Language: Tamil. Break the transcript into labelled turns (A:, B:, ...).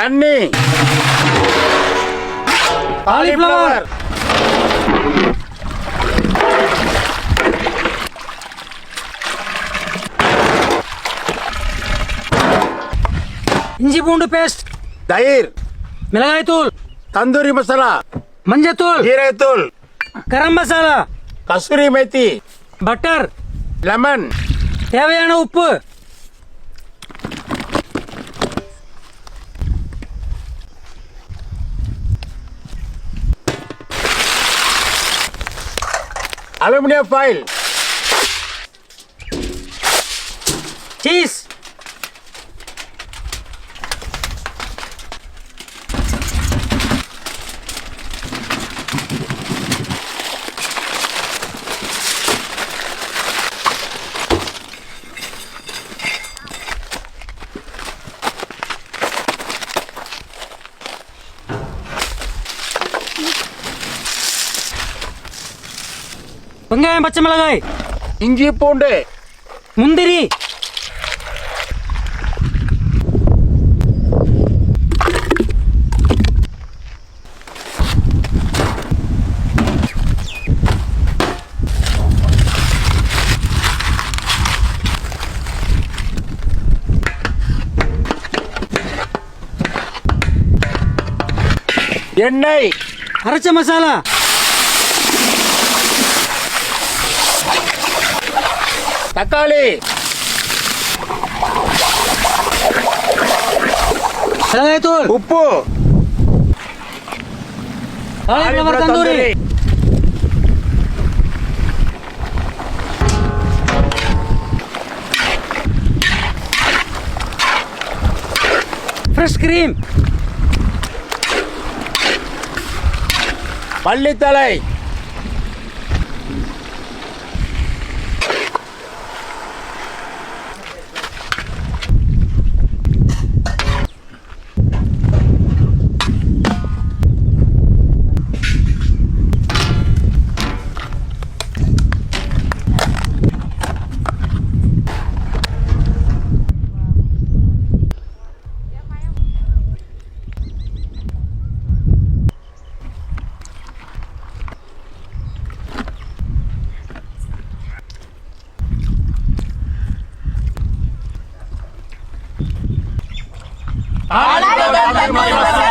A: தண்ணி. காலிஃப்ளவர்.
B: இஞ்சி பூண்டு பேஸ்ட்,
A: தயிர்,
B: மிளகாய் தூள்,
A: தந்தூரி மசாலா,
B: மஞ்சத்தூள்,
A: ஜீரகத்தூள்,
B: கரம் மசாலா,
A: கஸ்தூரி மேத்தி,
B: பட்டர்,
A: லெமன்,
B: தேவையான உப்பு,
A: அலுமினியம் ஃபாயில்,
B: சீஸ், வெங்காயம், பச்சை மிளகாய்,
A: இஞ்சி பூண்டு,
B: முந்திரி,
A: எண்ணெய்,
B: அரைச்ச மசாலா,
A: தக்காளி,
B: மிளகாய் தூள்,
A: உப்பு,
B: காலிஃப்ளவர் தந்தூரி, ஃப்ரெஷ் கிரீம்,
A: மல்லித்தலை, காலிஃப்ளவர் மசாலா.